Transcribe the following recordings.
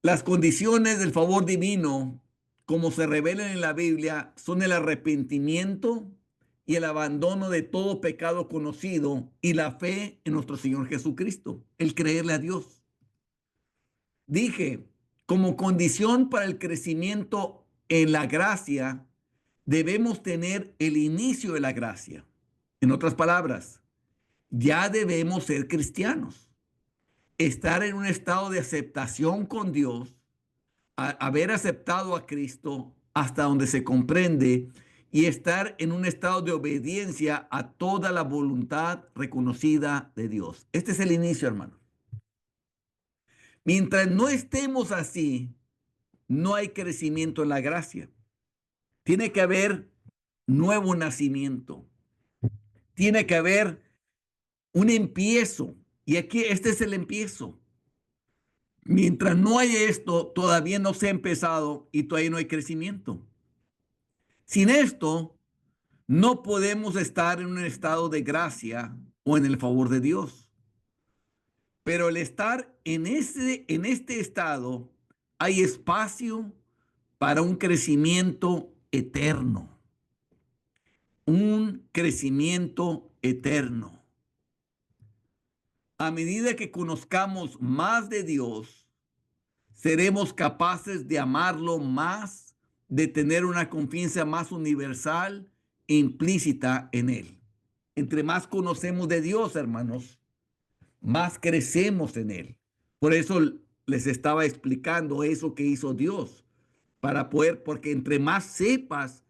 Las condiciones del favor divino, como se revelan en la Biblia, son el arrepentimiento y el abandono de todo pecado conocido y la fe en nuestro Señor Jesucristo, el creerle a Dios. Dije, como condición para el crecimiento en la gracia, debemos tener el inicio de la gracia. En otras palabras, ya debemos ser cristianos, estar en un estado de aceptación con Dios, haber aceptado a Cristo hasta donde se comprende y estar en un estado de obediencia a toda la voluntad reconocida de Dios. Este es el inicio, hermano. Mientras no estemos así, no hay crecimiento en la gracia. Tiene que haber nuevo nacimiento. Tiene que haber un empiezo. Y aquí este es el empiezo. Mientras no hay esto, todavía no se ha empezado y todavía no hay crecimiento. Sin esto, no podemos estar en un estado de gracia o en el favor de Dios. Pero el estar en este estado, hay espacio para un crecimiento eterno. Un crecimiento eterno. A medida que conozcamos más de Dios, seremos capaces de amarlo más, de tener una confianza más universal e implícita en Él. Entre más conocemos de Dios, hermanos, más crecemos en Él. Por eso les estaba explicando eso que hizo Dios, para poder, porque entre más sepas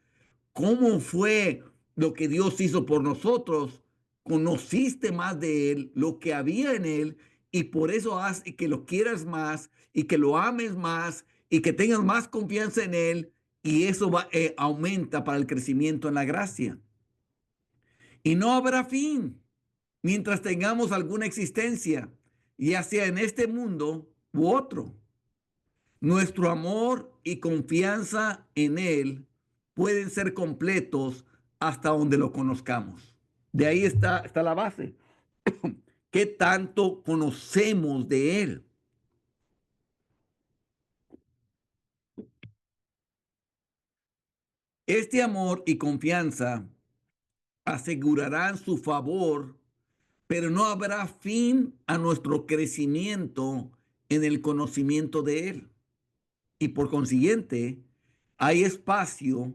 cómo fue lo que Dios hizo por nosotros, conociste más de Él, lo que había en Él, y por eso hace que lo quieras más y que lo ames más y que tengas más confianza en Él, y eso aumenta para el crecimiento en la gracia. Y no habrá fin mientras tengamos alguna existencia, ya sea en este mundo u otro. Nuestro amor y confianza en Él pueden ser completos hasta donde lo conozcamos. De ahí está la base. ¿Qué tanto conocemos de Él? Este amor y confianza asegurarán su favor, pero no habrá fin a nuestro crecimiento en el conocimiento de Él. Y por consiguiente, hay espacio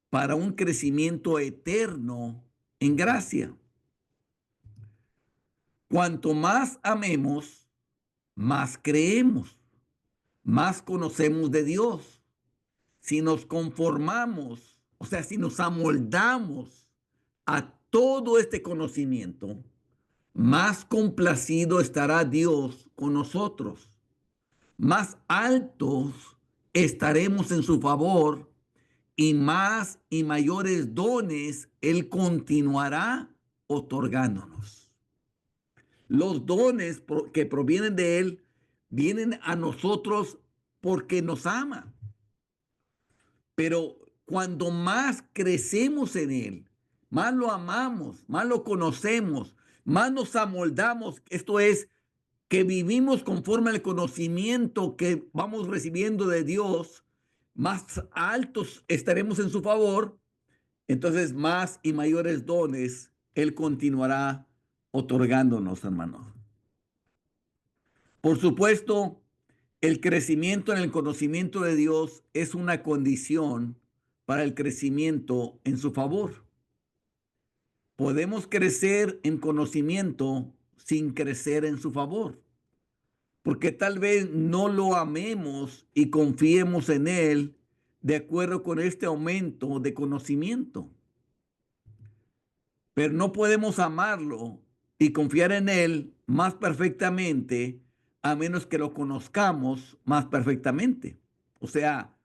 para un crecimiento eterno en gracia. Cuanto más amemos, más creemos, más conocemos de Dios. Si nos conformamos, o sea, si nos amoldamos a todo este conocimiento, más complacido estará Dios con nosotros, más altos estaremos en su favor y más y mayores dones Él continuará otorgándonos. Los dones que provienen de Él vienen a nosotros porque nos ama. Pero cuando más crecemos en Él, más lo amamos, más lo conocemos, más nos amoldamos, esto es, que vivimos conforme al conocimiento que vamos recibiendo de Dios, más altos estaremos en su favor, entonces más y mayores dones Él continuará otorgándonos, hermanos. Por supuesto, el crecimiento en el conocimiento de Dios es una condición para el crecimiento en su favor. Podemos crecer en conocimiento sin crecer en su favor, porque tal vez no lo amemos y confiemos en Él de acuerdo con este aumento de conocimiento. Pero no podemos amarlo y confiar en Él más perfectamente a menos que lo conozcamos más perfectamente. O sea,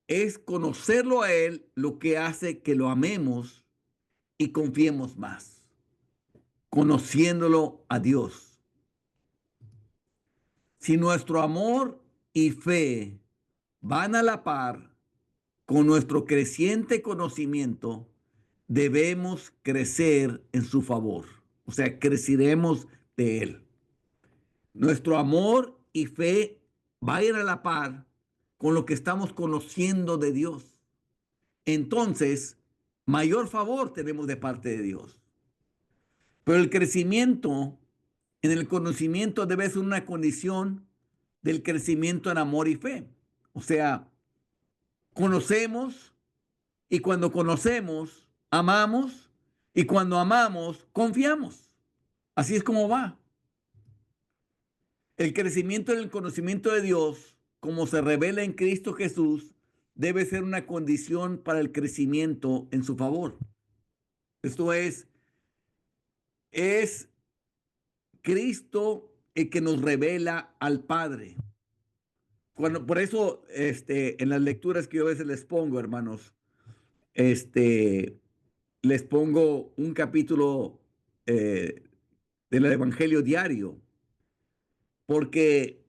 es conocerlo a Él lo que hace que lo amemos y confiemos más, conociéndolo a Dios. Si nuestro amor y fe van a la par con nuestro creciente conocimiento, debemos crecer en su favor. O sea, creceremos de Él. Nuestro amor y fe vayan a la par con lo que estamos conociendo de Dios. Entonces, mayor favor tenemos de parte de Dios. Pero el crecimiento en el conocimiento debe ser una condición del crecimiento en amor y fe. O sea, conocemos y cuando conocemos, amamos y cuando amamos, confiamos. Así es como va. El crecimiento en el conocimiento de Dios, como se revela en Cristo Jesús, debe ser una condición para el crecimiento en su favor. Esto es Cristo el que nos revela al Padre. Por eso, en las lecturas que yo a veces les pongo, hermanos, les pongo un capítulo eh, del Evangelio diario, porque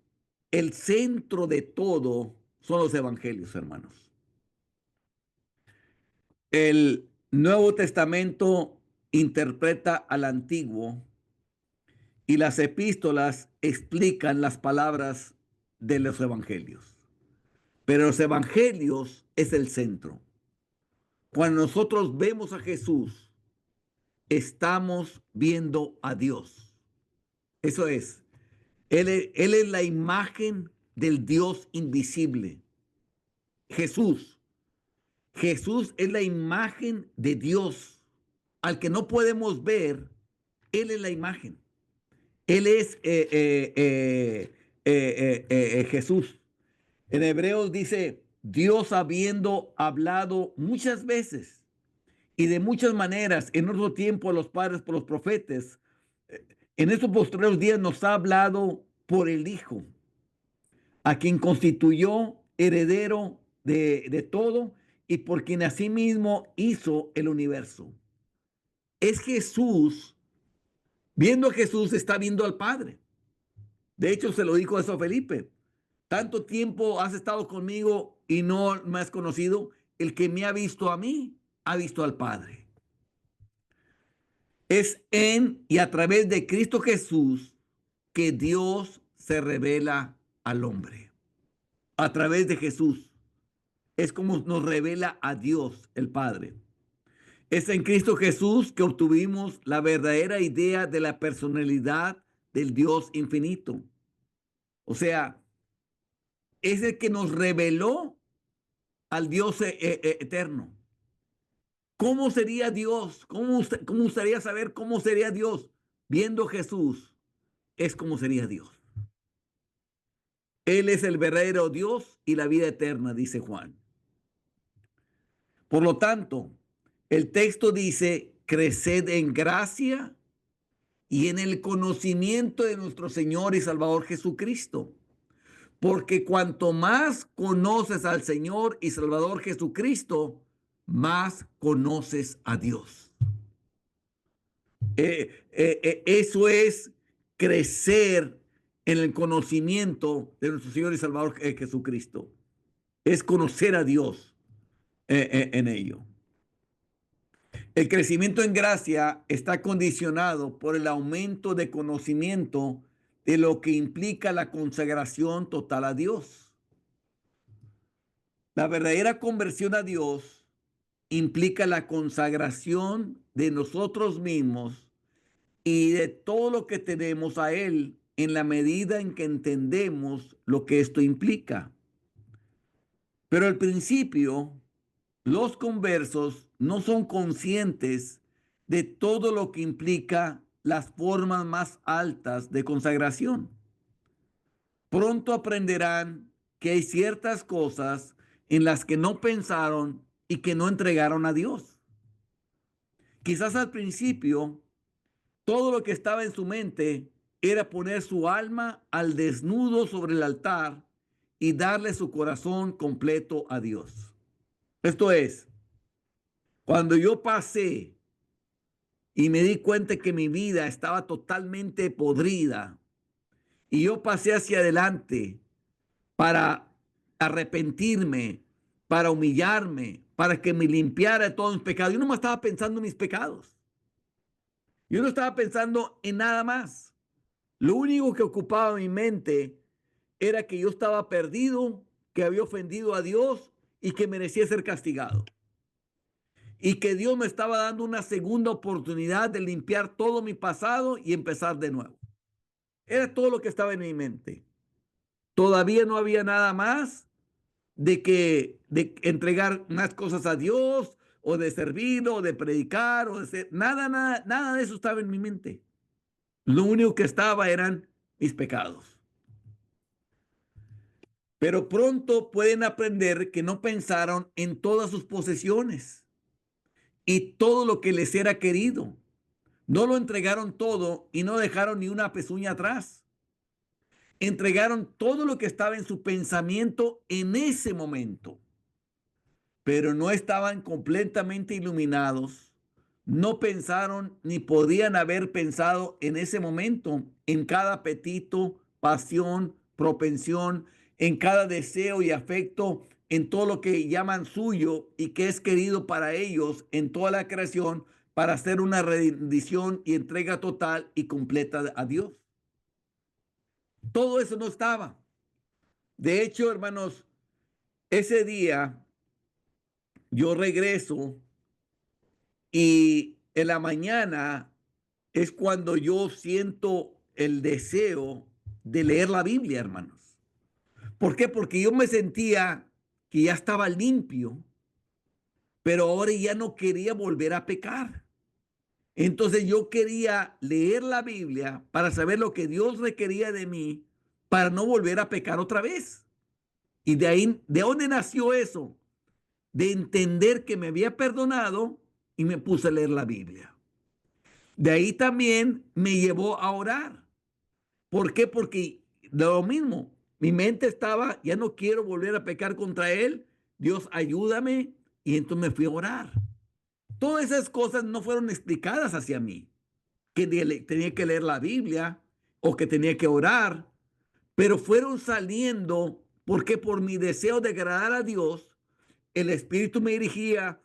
el centro de todo son los evangelios, hermanos. El Nuevo Testamento interpreta al Antiguo y las epístolas explican las palabras de los evangelios. Pero los evangelios es el centro. Cuando nosotros vemos a Jesús, estamos viendo a Dios. Eso es. Él es la imagen del Dios invisible. Jesús. Jesús es la imagen de Dios. Al que no podemos ver, Él es la imagen. Él es Jesús. En Hebreos dice, Dios habiendo hablado muchas veces y de muchas maneras en otro tiempo a los padres por los profetas, en estos postreros días nos ha hablado por el Hijo, a quien constituyó heredero de todo y por quien asimismo hizo el universo. Es Jesús, viendo a Jesús está viendo al Padre. De hecho, se lo dijo eso a Felipe. Tanto tiempo has estado conmigo y no me has conocido. El que me ha visto a mí, ha visto al Padre. Es en y a través de Cristo Jesús que Dios se revela al hombre. A través de Jesús. Es como nos revela a Dios, el Padre. Es en Cristo Jesús que obtuvimos la verdadera idea de la personalidad del Dios infinito. O sea, es el que nos reveló al Dios eterno. ¿Cómo sería Dios? ¿Cómo gustaría saber cómo sería Dios? Viendo Jesús, es como sería Dios. Él es el verdadero Dios y la vida eterna, dice Juan. Por lo tanto, el texto dice, creced en gracia y en el conocimiento de nuestro Señor y Salvador Jesucristo. Porque cuanto más conoces al Señor y Salvador Jesucristo, más conoces a Dios. Eso es crecer en el conocimiento de nuestro Señor y Salvador Jesucristo. Es conocer a Dios en ello. El crecimiento en gracia está condicionado por el aumento de conocimiento de lo que implica la consagración total a Dios. La verdadera conversión a Dios implica la consagración de nosotros mismos y de todo lo que tenemos a Él en la medida en que entendemos lo que esto implica. Pero al principio, los conversos no son conscientes de todo lo que implica las formas más altas de consagración. Pronto aprenderán que hay ciertas cosas en las que no pensaron y que no entregaron a Dios. Quizás al principio, todo lo que estaba en su mente era poner su alma al desnudo sobre el altar y darle su corazón completo a Dios. Esto es, cuando yo pasé y me di cuenta que mi vida estaba totalmente podrida y yo pasé hacia adelante para arrepentirme, para humillarme, para que me limpiara de todos mis pecados. Yo no me estaba pensando en mis pecados. Yo no estaba pensando en nada más. Lo único que ocupaba mi mente era que yo estaba perdido, que había ofendido a Dios y que merecía ser castigado. Y que Dios me estaba dando una segunda oportunidad de limpiar todo mi pasado y empezar de nuevo. Era todo lo que estaba en mi mente. Todavía no había nada más de entregar más cosas a Dios o de servir o de predicar o de ser, nada de eso estaba en mi mente. Lo único que estaba eran mis pecados. Pero pronto pueden aprender que no pensaron en todas sus posesiones y todo lo que les era querido. No lo entregaron todo y no dejaron ni una pezuña atrás. Entregaron todo lo que estaba en su pensamiento en ese momento, pero no estaban completamente iluminados. No pensaron ni podían haber pensado en ese momento en cada apetito, pasión, propensión, en cada deseo y afecto, en todo lo que llaman suyo y que es querido para ellos en toda la creación para hacer una rendición y entrega total y completa a Dios. Todo eso no estaba. De hecho, hermanos, ese día yo regreso y en la mañana es cuando yo siento el deseo de leer la Biblia, hermanos. ¿Por qué? Porque yo me sentía que ya estaba limpio, pero ahora ya no quería volver a pecar. Entonces yo quería leer la Biblia para saber lo que Dios requería de mí para no volver a pecar otra vez. Y de ahí, ¿de dónde nació eso? De entender que me había perdonado y me puse a leer la Biblia. De ahí también me llevó a orar. ¿Por qué? Porque lo mismo, mi mente estaba, ya no quiero volver a pecar contra él. Dios, ayúdame. Y entonces me fui a orar. Todas esas cosas no fueron explicadas hacia mí. Que tenía que leer la Biblia o que tenía que orar, pero fueron saliendo porque por mi deseo de agradar a Dios, el Espíritu me dirigía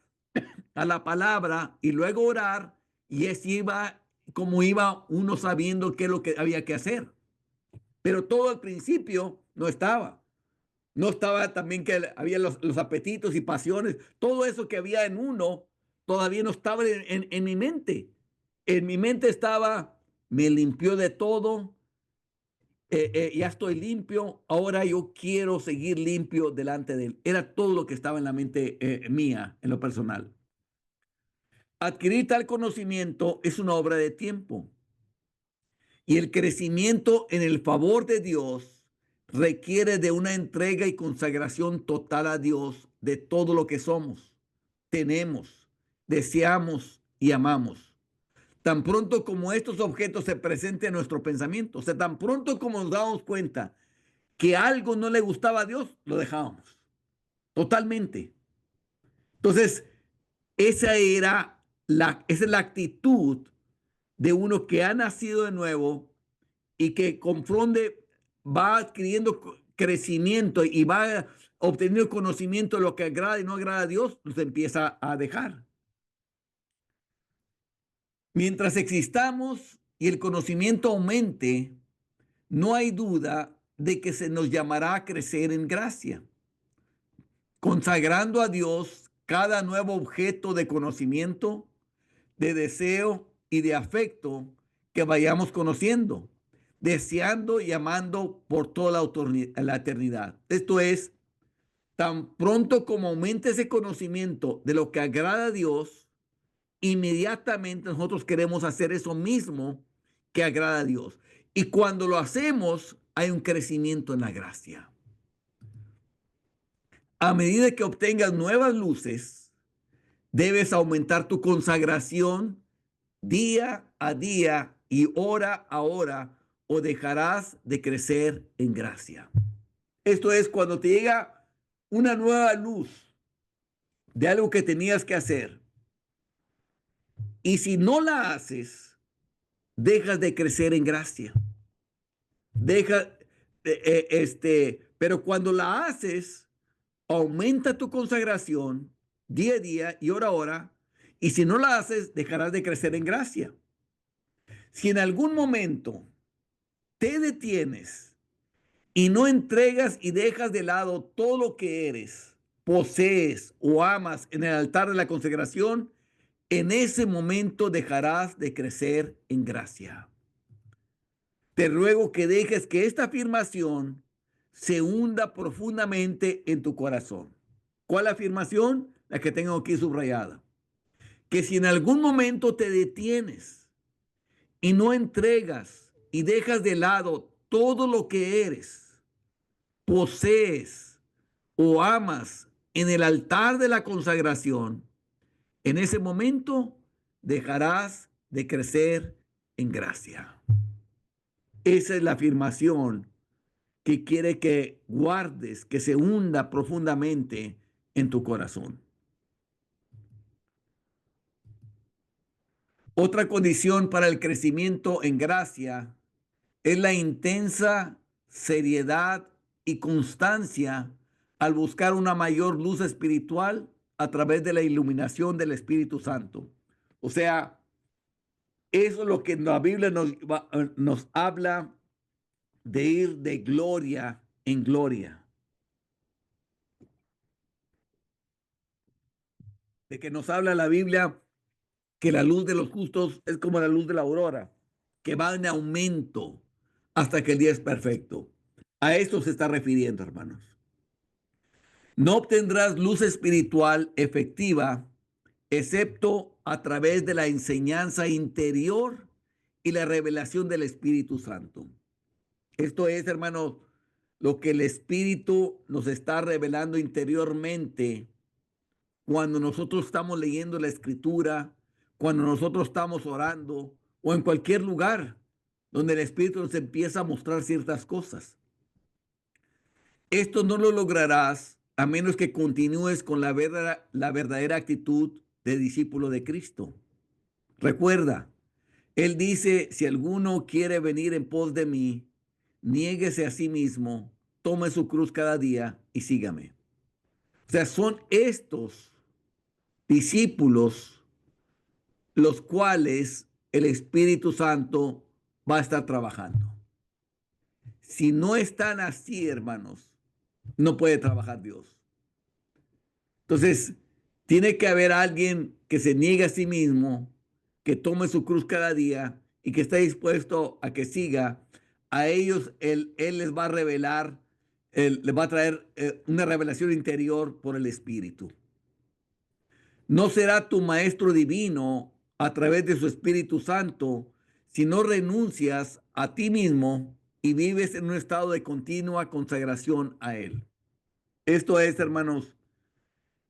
a la palabra y luego orar, y así iba como iba uno sabiendo qué es lo que había que hacer. Pero todo al principio no estaba. No estaba también que había los apetitos y pasiones. Todo eso que había en uno todavía no estaba en mi mente. En mi mente estaba, me limpió de todo, ya estoy limpio, ahora yo quiero seguir limpio delante de él. Era todo lo que estaba en la mente mía, en lo personal. Adquirir tal conocimiento es una obra de tiempo y el crecimiento en el favor de Dios requiere de una entrega y consagración total a Dios de todo lo que somos, tenemos, deseamos y amamos. Tan pronto como estos objetos se presenten en nuestro pensamiento, o sea, tan pronto como nos damos cuenta que algo no le gustaba a Dios, lo dejábamos totalmente. Entonces, esa es la actitud de uno que ha nacido de nuevo y que confunde, va adquiriendo crecimiento y va obteniendo conocimiento de lo que agrada y no agrada a Dios, nos empieza a dejar. Mientras existamos y el conocimiento aumente, no hay duda de que se nos llamará a crecer en gracia, consagrando a Dios cada nuevo objeto de conocimiento, de deseo y de afecto que vayamos conociendo, deseando y amando por toda la eternidad. Esto es, tan pronto como aumente ese conocimiento de lo que agrada a Dios, inmediatamente nosotros queremos hacer eso mismo que agrada a Dios. Y cuando lo hacemos, hay un crecimiento en la gracia. A medida que obtengas nuevas luces, debes aumentar tu consagración día a día y hora a hora, o dejarás de crecer en gracia. Esto es cuando te llega una nueva luz de algo que tenías que hacer. Y si no la haces, dejas de crecer en gracia. Pero cuando la haces, aumenta tu consagración día a día y hora a hora. Y si no la haces, dejarás de crecer en gracia. Si en algún momento te detienes y no entregas y dejas de lado todo lo que eres, posees o amas en el altar de la consagración, en ese momento dejarás de crecer en gracia. Te ruego que dejes que esta afirmación se hunda profundamente en tu corazón. ¿Cuál afirmación? La que tengo aquí subrayada. Que si en algún momento te detienes y no entregas y dejas de lado todo lo que eres, posees o amas en el altar de la consagración, en ese momento dejarás de crecer en gracia. Esa es la afirmación que quiere que guardes, que se hunda profundamente en tu corazón. Otra condición para el crecimiento en gracia es la intensa seriedad y constancia al buscar una mayor luz espiritual a través de la iluminación del Espíritu Santo. O sea, eso es lo que la Biblia nos habla de ir de gloria en gloria. De que nos habla la Biblia que la luz de los justos es como la luz de la aurora, que va en aumento hasta que el día es perfecto. A esto se está refiriendo, hermanos. No obtendrás luz espiritual efectiva excepto a través de la enseñanza interior y la revelación del Espíritu Santo. Esto es, hermanos, lo que el Espíritu nos está revelando interiormente cuando nosotros estamos leyendo la Escritura, cuando nosotros estamos orando o en cualquier lugar donde el Espíritu nos empieza a mostrar ciertas cosas. Esto no lo lograrás a menos que continúes con la verdadera actitud de discípulo de Cristo. Recuerda, Él dice, si alguno quiere venir en pos de mí, niéguese a sí mismo, tome su cruz cada día y sígame. O sea, son estos discípulos los cuales el Espíritu Santo va a estar trabajando. Si no están así, hermanos, no puede trabajar Dios. Entonces, tiene que haber alguien que se niegue a sí mismo, que tome su cruz cada día y que esté dispuesto a que siga. A ellos él les va a revelar, les va a traer una revelación interior por el Espíritu. No será tu maestro divino a través de su Espíritu Santo si no renuncias a ti mismo y vives en un estado de continua consagración a Él. Esto es, hermanos,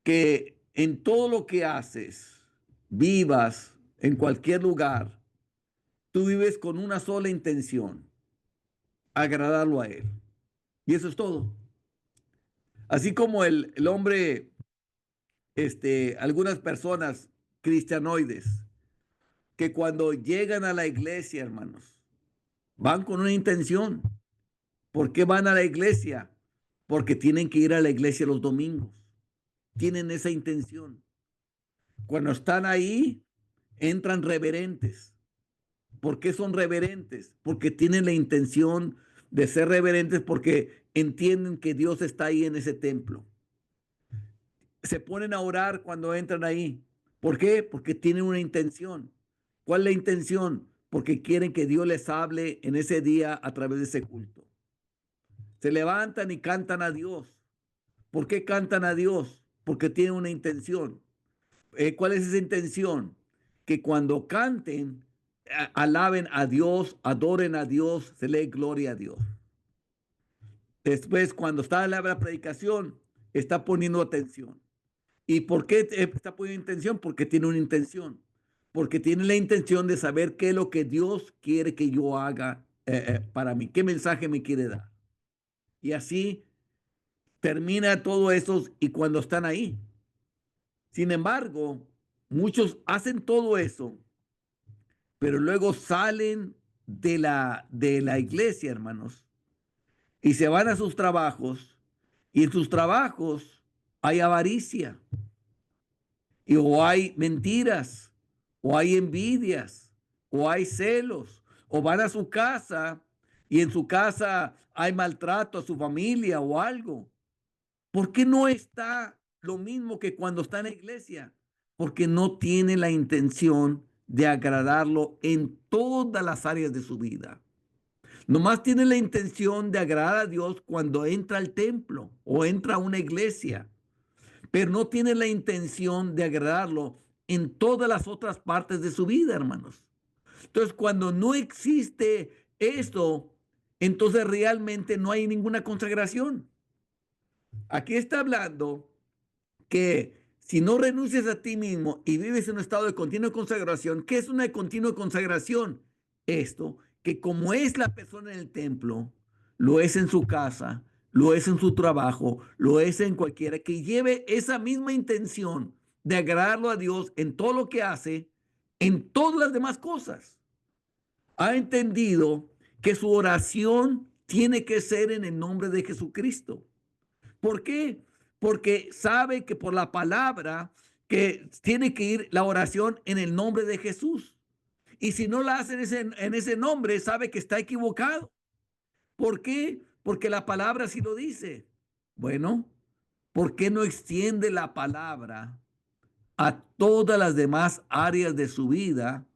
que en todo lo que haces, vivas en cualquier lugar, tú vives con una sola intención, agradarlo a Él. Y eso es todo. Así como el hombre, algunas personas cristianoides, que cuando llegan a la iglesia, hermanos, van con una intención. ¿Por qué van a la iglesia? Porque tienen que ir a la iglesia los domingos. Tienen esa intención. Cuando están ahí, entran reverentes. ¿Por qué son reverentes? Porque tienen la intención de ser reverentes porque entienden que Dios está ahí en ese templo. Se ponen a orar cuando entran ahí. ¿Por qué? Porque tienen una intención. ¿Cuál es la intención? Porque quieren que Dios les hable en ese día a través de ese culto. Se levantan y cantan a Dios. ¿Por qué cantan a Dios? Porque tienen una intención. ¿Cuál es esa intención? Que cuando canten, alaben a Dios, adoren a Dios, se lee gloria a Dios. Después, cuando está en la predicación, está poniendo atención. ¿Y por qué está poniendo intención? Porque tiene una intención. Porque tiene la intención de saber qué es lo que Dios quiere que yo haga para mí. ¿Qué mensaje me quiere dar? Y así termina todo eso y cuando están ahí. Sin embargo, muchos hacen todo eso, pero luego salen de la iglesia, hermanos, y se van a sus trabajos. Y en sus trabajos hay avaricia. Y o hay mentiras, o hay envidias, o hay celos, o van a su casa y en su casa hay maltrato a su familia o algo, ¿por qué no está lo mismo que cuando está en la iglesia? Porque no tiene la intención de agradarlo en todas las áreas de su vida. Nomás tiene la intención de agradar a Dios cuando entra al templo o entra a una iglesia, pero no tiene la intención de agradarlo en todas las otras partes de su vida, hermanos. Entonces, cuando no existe esto, entonces realmente no hay ninguna consagración. Aquí está hablando que si no renuncias a ti mismo y vives en un estado de continua consagración, ¿qué es una continua consagración? Esto, que como es la persona en el templo, lo es en su casa, lo es en su trabajo, lo es en cualquiera, que lleve esa misma intención de agradarlo a Dios en todo lo que hace, en todas las demás cosas. Ha entendido que su oración tiene que ser en el nombre de Jesucristo. ¿Por qué? Porque sabe que por la palabra que tiene que ir la oración en el nombre de Jesús. Y si no la hace en ese nombre, sabe que está equivocado. ¿Por qué? Porque la palabra sí lo dice. Bueno, ¿por qué no extiende la palabra a todas las demás áreas de su vida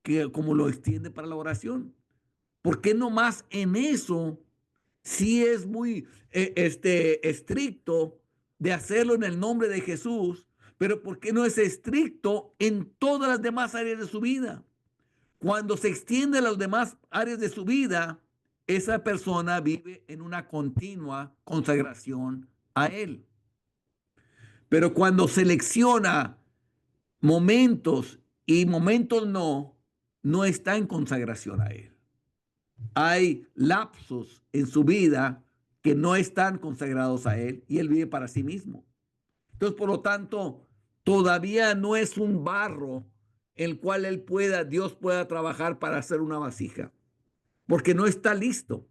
que como lo extiende para la oración? ¿Por qué no más en eso sí es muy estricto de hacerlo en el nombre de Jesús, pero ¿por qué no es estricto en todas las demás áreas de su vida? Cuando se extiende a las demás áreas de su vida, esa persona vive en una continua consagración a Él. Pero cuando selecciona momentos y momentos no, no está en consagración a Él. Hay lapsos en su vida que no están consagrados a Él y Él vive para sí mismo. Entonces, por lo tanto, todavía no es un barro el cual Dios pueda trabajar para hacer una vasija, porque no está listo.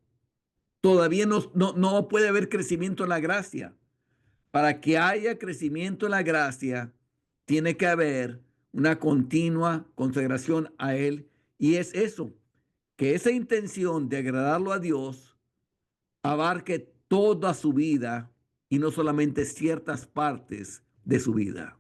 Todavía no puede haber crecimiento en la gracia. Para que haya crecimiento en la gracia, tiene que haber una continua consagración a Él. Y es eso, que esa intención de agradarlo a Dios abarque toda su vida y no solamente ciertas partes de su vida.